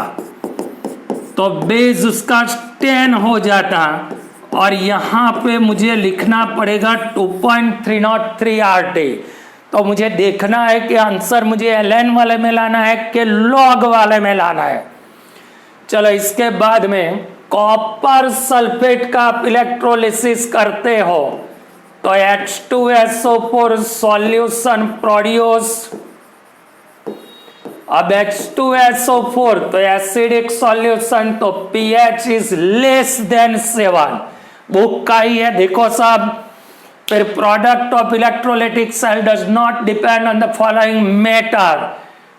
तो बेस उसका 10 हो जाता, और यहाँ पे मुझे लिखना पड़ेगा 2.303 RT। तो मुझे देखना है कि आंसर मुझे ln वाले में लाना है कि लॉग वाले में लाना है। चलो इसके बाद में कॉपर सल्फेट का आप इलेक्ट्रोलिसिस करते हो तो H2SO4 सॉल्यूशन प्रोड्यूस, अब H2SO4 तो एसिडिक सॉल्यूशन, तो pH is less than 7, book का ही है, देखो साहब। फिर product of electrolytic cell does not depend on the following matter,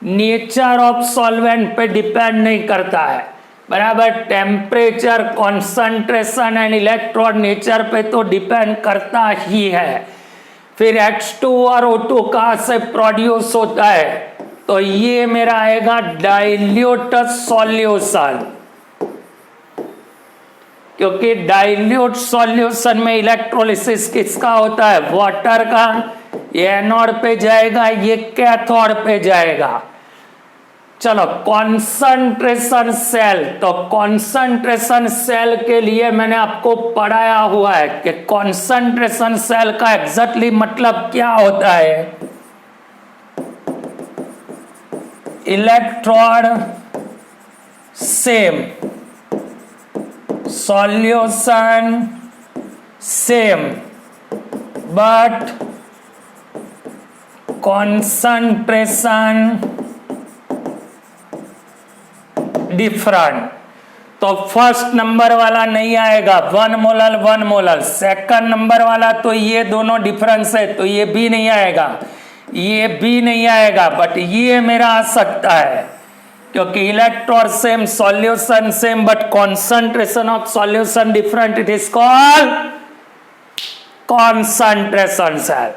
nature of solvent पे डिपेंड नहीं करता है, बराबर। Temperature, concentration and electrode nature पे तो डिपेंड करता ही है। फिर H2 और O2 कहाँ से प्रोड्यूस होता है, तो ये मेरा आएगा डाइल्यूट सॉल्यूशन, क्योंकि डाइल्यूट सॉल्यूशन में इलेक्ट्रोलिसिस किसका होता है, वाटर का। ये एनोड पे जाएगा, ये कैथोड पे जाएगा। चलो कॉन्सेंट्रेशन सेल, तो कॉन्सेंट्रेशन सेल के लिए मैंने आपको पढ़ाया हुआ है कि कॉन्सेंट्रेशन सेल का एग्जैक्टली मतलब क्या होता है। Electrode same, solution same, but concentration different. तो फर्स्ट नंबर वाला नहीं आएगा 1 मोलर 1 मोलर, सेकंड नंबर वाला तो ये दोनों डिफरेंस है तो ये भी नहीं आएगा, ये भी नहीं आएगा, बट ये मेरा आ सकता है। क्योंकि electron same, solution same, but concentration of solution different, it is called concentration cell.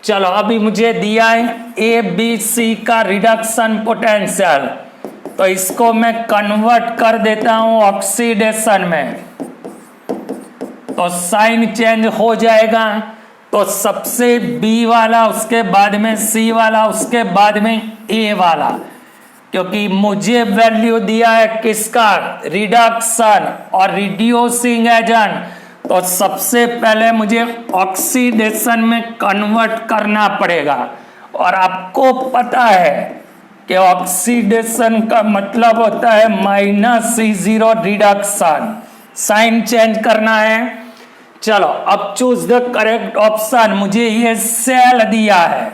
चलो अभी मुझे दिया है ए बी सी का रिडक्शन पोटेंशियल, तो इसको मैं कन्वर्ट कर देता हूं ऑक्सीडेशन में, तो साइन चेंज हो जाएगा। तो सबसे बी वाला, उसके बाद में सी वाला, उसके बाद में ए वाला, क्योंकि मुझे वैल्यू दिया है किसका, रिडक्शन और रिड्यूसिंग एजेंट, तो सबसे पहले मुझे ऑक्सीडेशन में कन्वर्ट करना पड़ेगा। और आपको पता है कि ऑक्सीडेशन का मतलब होता है -C0 रिडक्शन, साइन चेंज करना है। चलो अब चूज द करेक्ट ऑप्शन। मुझे ये सेल दिया है,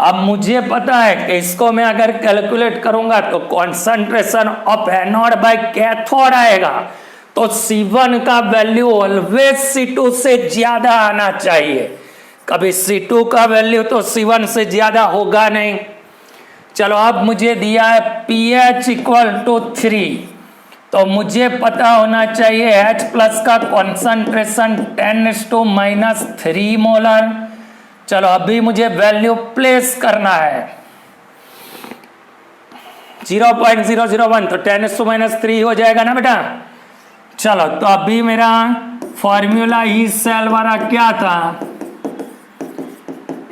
अब मुझे पता है कि इसको मैं अगर कैलकुलेट करूंगा तो concentration of anode by cathode आएगा, तो C1 का वैल्यू ऑलवेज C2 से ज्यादा आना चाहिए, कभी C2 का वैल्यू तो C1 से ज्यादा होगा नहीं। चलो अब मुझे दिया है pH = 3, तो मुझे पता होना चाहिए H प्लस का कॉन्सेंट्रेशन 10⁻³ मोलर। चलो अभी मुझे वैल्यू प्लेस करना है 0.001, तो 10⁻³ हो जाएगा ना बेटा। चलो तो अभी मेरा फॉर्मूला ई सेल वाला क्या था,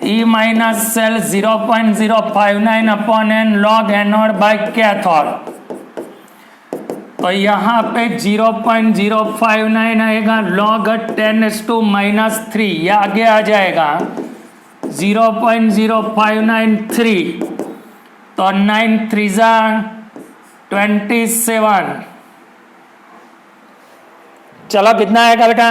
E minus cell 0.059/n log anode by cathode, तो यहाँ पे 0.059 आएगा, log 10⁻³ ये आगे आ जाएगा 0.0593, तो 9 3 27। चलो कितना आएगा बेटा,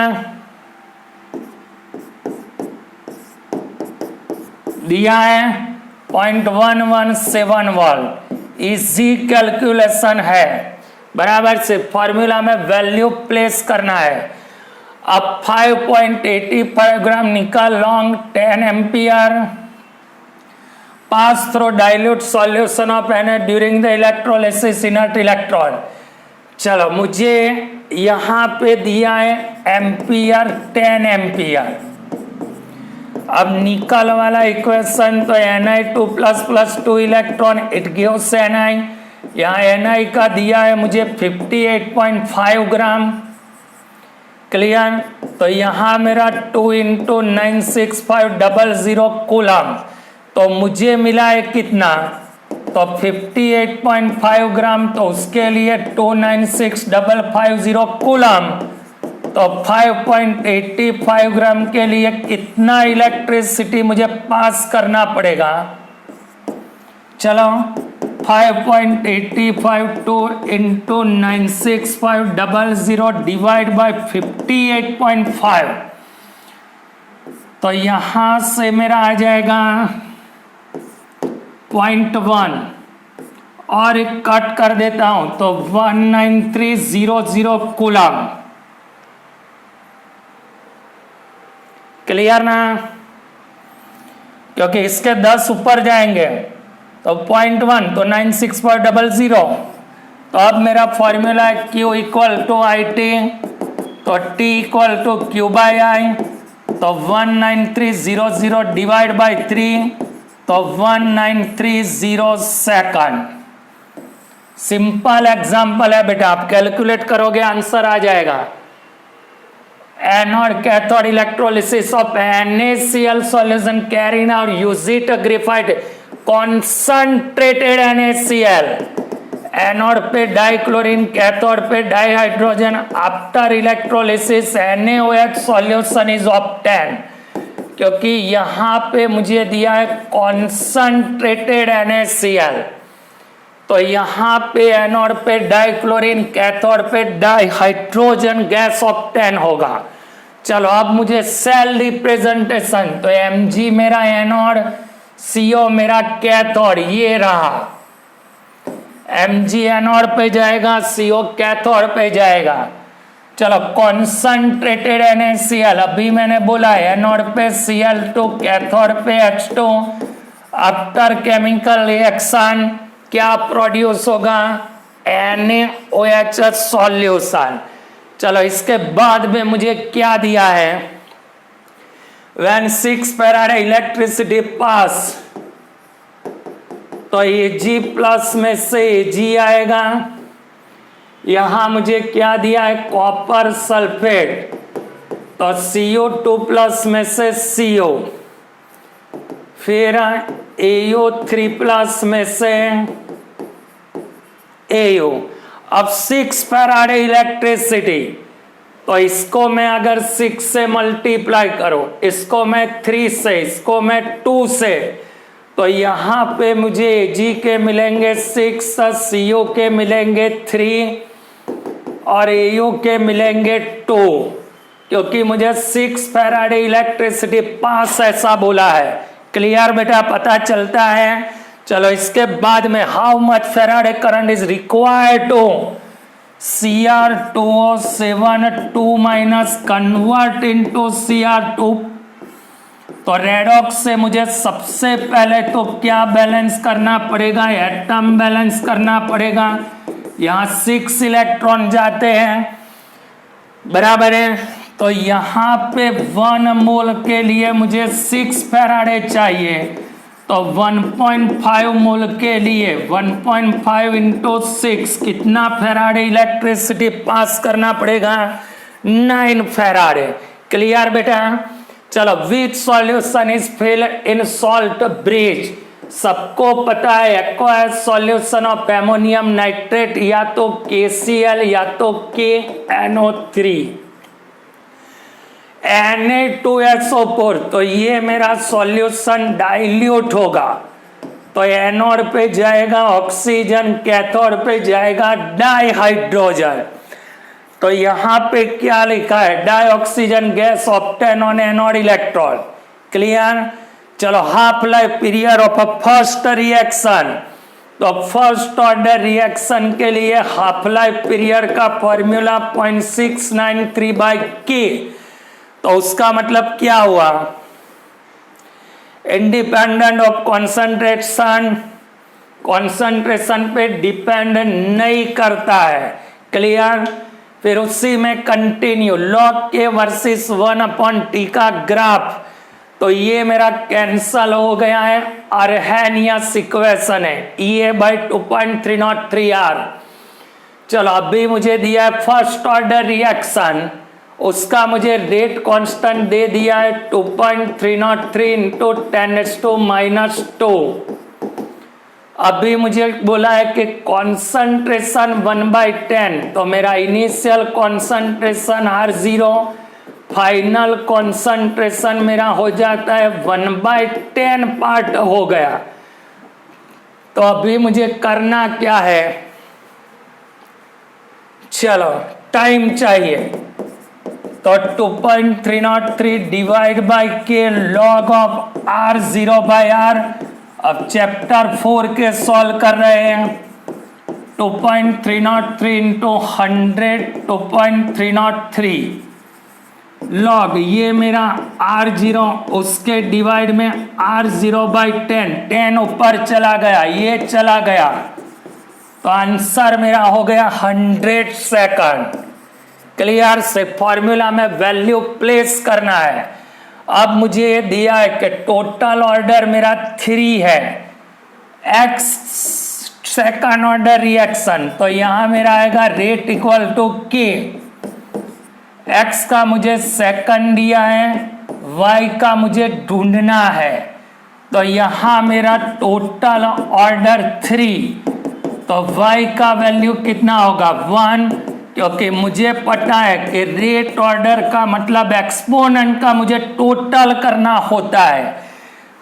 दिया है 0.117 वोल्ट। इजी कैलकुलेशन है, बराबर से फॉर्मूला में वैल्यू प्लेस करना है। अब 5.85 ग्राम निकल long 10 ampere pass through dilute solution of NH during the electrolysis inert electron. चलो मुझे यहाँ पे दिया है एम्पियर 10 एम्पियर। अब निकल वाला इक्वेशन तो Ni2++ 2 electron it gives Ni, यहाँ Ni का दिया है मुझे 58.5 ग्राम, क्लियर। तो यहाँ मेरा 2 × 96500 कूलम, तो मुझे मिला है कितना, तो 58.5 ग्राम, तो उसके लिए 296,550 कूलम, तो 5.85 ग्राम के लिए कितना इलेक्ट्रिसिटी मुझे पास करना पड़ेगा। चलो 5.85 2 × 96500 डिवाइड बाय 58.5, तो यहां से मेरा आ जाएगा 0.1 और एक कट कर देता हूं तो 19300 कूलम, क्लियर ना, क्योंकि इसके 10 ऊपर जाएंगे तो 0.1 तो 96,000, तो अब मेरा फॉर्मूला है Q = IT, तो T = Q/I, तो 19300 डिवाइड बाय 3, तो 1930 सेकंड। सिंपल एग्जांपल है बेटा, आप कैलकुलेट करोगे आंसर आ जाएगा। Anode cathode electrolysis of NaCl solution carrying out use it graphite concentrated NaCl, anode पे डाइक्लोरीन, कैथोड पे dihydrogen, after electrolysis NaOH solution is obtain, क्योंकि यहाँ पे मुझे दिया है कॉन्संट्रेटेड NaCl, तो यहाँ पे एनोड पे डाइक्लोरीन, कैथोड पे डाइहाइड्रोजन गैस ऑब्टेन होगा। चलो अब मुझे सेल रिप्रेजेंटेशन, तो Mg मेरा एनोड, CO मेरा कैथोड, ये रहा। Mg एनोड पे जाएगा, CO कैथोड पे जाएगा। चलो कॉन्संट्रेटेड NaCl, अभी मैंने बोला एनोड पे Cl2, कैथोड पे H2, आफ्टर केमिकल रिएक्शन क्या प्रोड्यूस होगा, NaOH सॉल्यूशन। चलो इसके बाद में मुझे क्या दिया है, when 6 farad इलेक्ट्रिसिटी पास, तो Ag प्लस में से Ag आएगा। यहां मुझे क्या दिया है, कॉपर सल्फेट, तो CO2 प्लस में से CO, फिर AO3 प्लस में से AO। अब 6 फैराड इलेक्ट्रिसिटी, तो इसको मैं अगर 6 से मल्टीप्लाई करो, इसको मैं 3 से, इसको मैं 2 से, तो यहां पे मुझे Ag के मिलेंगे 6, CO के मिलेंगे 3 और AO के मिलेंगे 2, क्योंकि मुझे 6 फैराड इलेक्ट्रिसिटी पास ऐसा बोला है। क्लियर बेटा, पता चलता है। चलो इसके बाद में how much faraday current is required to Cr2O7 2 minus convert into Cr2। तो रेडॉक्स से मुझे सबसे पहले तो क्या बैलेंस करना पड़ेगा, एटम बैलेंस करना पड़ेगा। यहाँ 6 इलेक्ट्रॉन जाते हैं, बराबर है। तो यहाँ पे 1 मोल के लिए मुझे 6 फैराडे चाहिए, तो 1.5 मोल के लिए 1.5 इंटू 6 कितना फैराडे इलेक्ट्रिसिटी पास करना पड़ेगा, 9 फैराडे। क्लियर बेटा। चलो, which solution is fill in salt bridge, सबको पता है acquired solution of ammonium nitrate या तो KCl या तो KNO3। Na2SO4, तो ये मेरा सॉल्यूशन डाइल्यूट होगा, तो एनोड पे जाएगा ऑक्सीजन, कैथोड पे जाएगा डाइहाइड्रोजन। तो यहाँ पे क्या लिखा है, dioxygen gas obtain on anode electron. Clear. चलो, half life period of a first reaction, तो फर्स्ट ऑर्डर रिएक्शन के लिए हाफ लाइफ पीरियड का फॉर्मूला 0.693/K। तो उसका मतलब क्या हुआ, इंडिपेंडेंट ऑफ कॉन्सेंट्रेशन, कॉन्सेंट्रेशन पे डिपेंड नहीं करता है। क्लियर। फिर उसी में continue log K versus 1/T का ग्राफ, तो ये मेरा कैंसल हो गया है, अर्हेनियस इक्वेशन है, E/2.303R। चलो, अभी मुझे दिया है फर्स्ट ऑर्डर रिएक्शन, उसका मुझे रेट कांस्टेंट दे दिया है 2.303 इंटू 10⁻²। अभी मुझे बोला है कि कॉन्सेंट्रेशन 1/10, तो मेरा initial concentration R0, final concentration मेरा हो जाता है 1/10 पार्ट हो गया। तो अभी मुझे करना क्या है, चलो टाइम चाहिए, तो 2.303 divide by K log of R0/R। अब चैप्टर 4 के सॉल्व कर रहे हैं, 2.303 इंटू 100, 2.303 लॉग, ये मेरा R0, उसके डिवाइड में R0/10, 10 ऊपर चला गया, ये चला गया, तो आंसर मेरा हो गया 100 सेकंड। क्लियर। से फॉर्मूला में वैल्यू प्लेस करना है। अब मुझे दिया है कि टोटल ऑर्डर मेरा 3 है, X सेकंड ऑर्डर रिएक्शन, तो यहां मेरा आएगा rate equal to K। X का मुझे सेकंड दिया है, Y का मुझे ढूंढना है, तो यहां मेरा टोटल ऑर्डर 3, तो Y का वैल्यू कितना होगा 1, क्योंकि मुझे पता है कि रेट ऑर्डर का मतलब एक्सपोनेंट का मुझे टोटल करना होता है।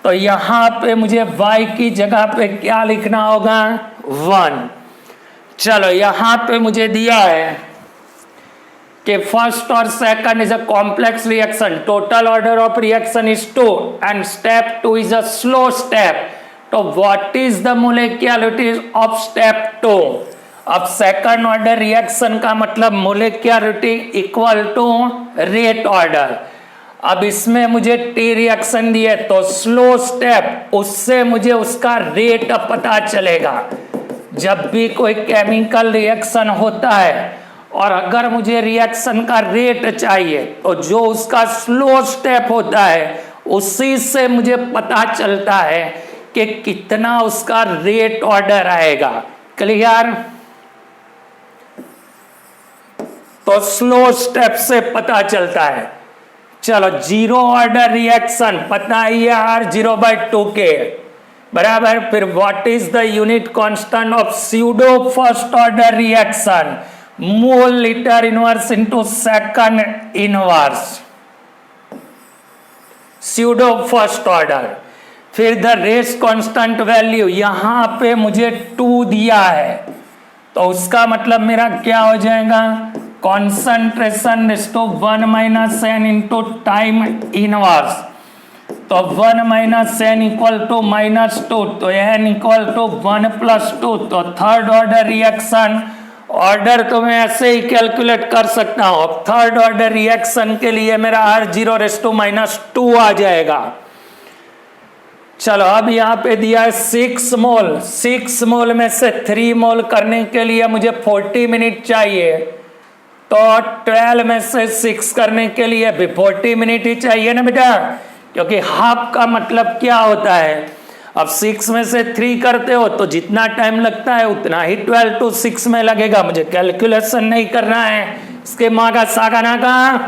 तो यहाँ पे मुझे y की जगह पे क्या लिखना होगा 1। चलो, यहाँ पे मुझे दिया है कि फर्स्ट और second is a complex reaction, total order of reaction is 2 and step 2 is a slow step. तो what is the molecularity of step 2? अब सेकंड ऑर्डर रिएक्शन का मतलब molecularity equal to rate order. अब इसमें मुझे T reaction दिए, तो slow step, उससे मुझे उसका रेट पता चलेगा। जब भी कोई केमिकल रिएक्शन होता है और अगर मुझे रिएक्शन का रेट चाहिए तो जो उसका स्लो स्टेप होता है उसी से मुझे पता चलता है कि कितना उसका रेट ऑर्डर आएगा। क्लियर? तो स्लो स्टेप से पता चलता है। चलो, जीरो ऑर्डर रिएक्शन पता ही है R0/2K बराबर। फिर what is the unit constant of pseudo first order reaction? Mole litre inverse into second inverse, pseudo first order. फिर द रेस कांस्टेंट वैल्यू यहां पे मुझे 2 दिया है, तो उसका मतलब मेरा क्या हो जाएगा? Concentration into 1 minus n into time inverse. तो 1 माइनस n इक्वल टू -2, तो n इक्वल टू 1 + 2। तो थर्ड ऑर्डर रिएक्शन ऑर्डर तो मैं ऐसे ही कैलकुलेट कर सकता हूं। अब थर्ड ऑर्डर रिएक्शन के लिए मेरा R0⁻² आ जाएगा। चलो, अब यहाँ पे दिया है 6 मोल। 6 मोल में से 3 मोल करने के लिए मुझे 40 मिनट चाहिए, तो 12 में से 6 करने के लिए भी 40 मिनट ही चाहिए ना बेटा, क्योंकि हाफ का मतलब क्या होता है? अब 6 में से 3 करते हो तो जितना टाइम लगता है उतना ही 12 to 6 में लगेगा। मुझे कैलकुलेशन नहीं करना है, इसके माँ का सागा ना का।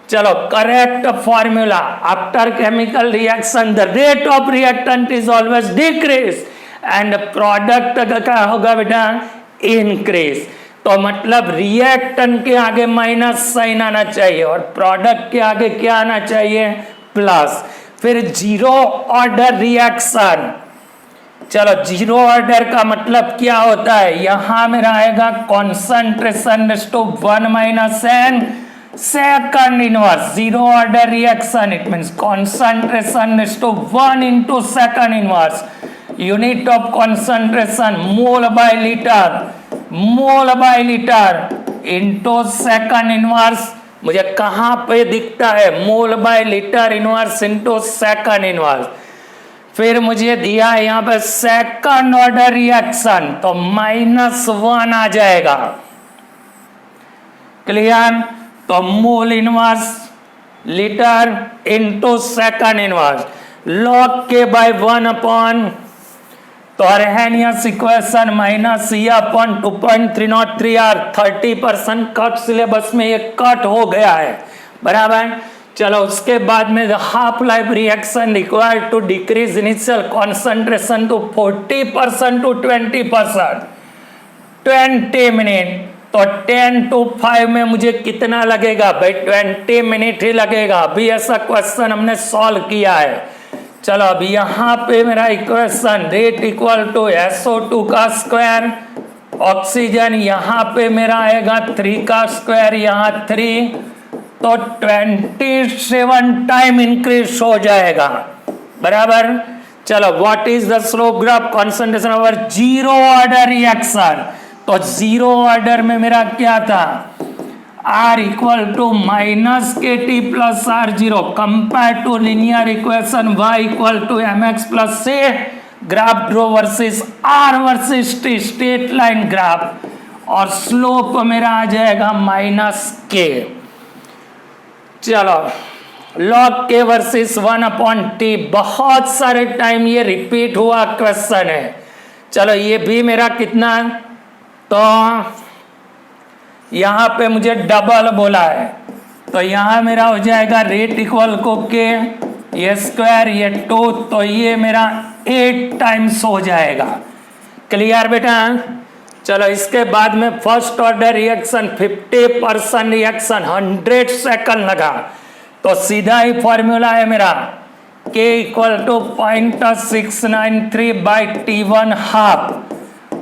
चलो, correct formula after chemical reaction the rate of reactant is always decrease and product का होगा बेटा इंक्रीज। तो मतलब रिएक्टेंट के आगे माइनस साइन आना चाहिए और प्रोडक्ट के आगे क्या आना चाहिए? प्लस। फिर जीरो ऑर्डर रिएक्शन। चलो, जीरो ऑर्डर का मतलब क्या होता है? यहां मेरा आएगा concentration into 1 minus n second inverse. Zero order reaction it means concentration into 1 into second inverse. Unit of concentration mole by litre, mole by litre into second inverse. मुझे कहां पे दिखता है? Mole by litre inverse into second inverse. फिर मुझे दिया है यहां पे सेकंड ऑर्डर रिएक्शन, तो -1 आ जाएगा। क्लियर? तो mole inverse litre into second inverse log K बाय 1 तो अर्हेनियस इक्वेशन -E/2.303R 30% कट सिलेबस में ये कट हो गया है बराबर। चलो, उसके बाद में half life reaction required to decrease initial concentration to 40% to 20%, 20 minute. तो 10 to 5 में मुझे कितना लगेगा भाई? 20 मिनट ही लगेगा। अभी ऐसा क्वेश्चन हमने सॉल्व किया है। चलो, अब यहाँ पे मेरा equation rate equal to SO2 का स्क्वायर, ऑक्सीजन यहाँ पे मेरा आएगा 3 का स्क्वायर, यहाँ 3, तो 27 टाइम इंक्रीज हो जाएगा बराबर। चलो, what is the slope graph concentration over zero order reaction? तो जीरो ऑर्डर में मेरा क्या था? R equal to -KT plus R0 compare to linear equation Y equal to mx plus C। Graph draw versus R versus T, straight line graph, और slope मेरा आ जाएगा -K। चलो, log K वर्सेस 1/T, बहुत सारे time ये repeat हुआ question है। चलो, ये भी मेरा कितना? तो यहाँ पे मुझे डबल बोला है, तो यहाँ मेरा हो जाएगा रेट इक्वल को K, ये स्क्वायर, ये 2, तो ये मेरा 8 टाइम्स हो जाएगा। क्लियर बेटा? चलो, इसके बाद में first order reaction 50% reaction 100 second लगा, तो सीधा ही फॉर्मूला है मेरा K equal to 0.693/T1 half.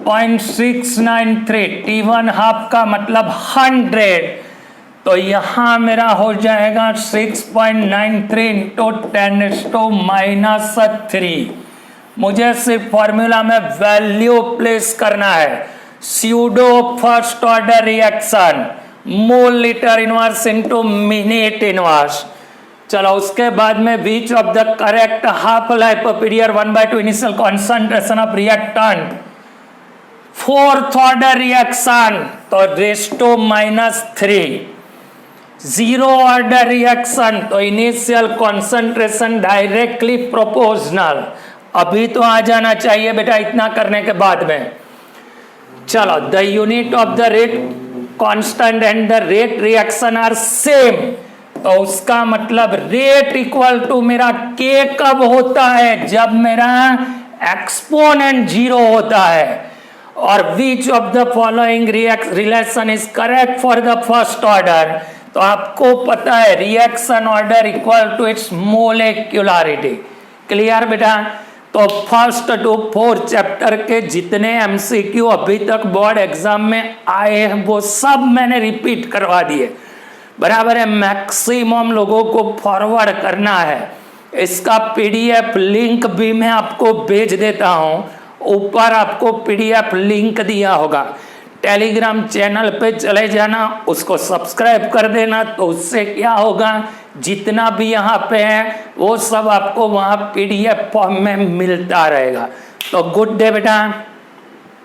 0.693 T1 half का मतलब 100, तो यहाँ मेरा हो जाएगा 6.93 इंटू 10⁻⁻3। मुझे सिर्फ फॉर्मूला में वैल्यू प्लेस करना है। Pseudo first order reaction mole litre inverse into minute inverse. चलो, उसके बाद में which of the correct half life period 1/2 initial concentration of reactant fourth order reaction तो रेस्टो -3, जीरो ऑर्डर रिएक्शन तो initial concentration directly proportional. अभी तो आ जाना चाहिए बेटा इतना करने के बाद में। चलो, the unit of the rate constant and the rate reaction are same, तो उसका मतलब रेट इक्वल टू मेरा के कब होता है, जब मेरा एक्सपोनेंट जीरो होता है। और which of the following relation is correct for the first order, तो आपको पता है reaction order equal to its molecularity. Clear बेटा? तो फर्स्ट टू फोर्थ चैप्टर के जितने एमसीक्यू अभी तक बोर्ड एग्जाम में आए हैं वो सब मैंने रिपीट करवा दिए, बराबर है। मैक्सिमम लोगों को फॉरवर्ड करना है। इसका पीडीएफ लिंक भी मैं आपको भेज देता हूं, ऊपर आपको पीडीएफ लिंक दिया होगा। टेलीग्राम चैनल पे चले जाना, उसको सब्सक्राइब कर देना, तो उससे क्या होगा, जितना भी यहाँ पे है वो सब आपको वहाँ पीडीएफ फॉर्म में मिलता रहेगा। तो गुड डे बेटा।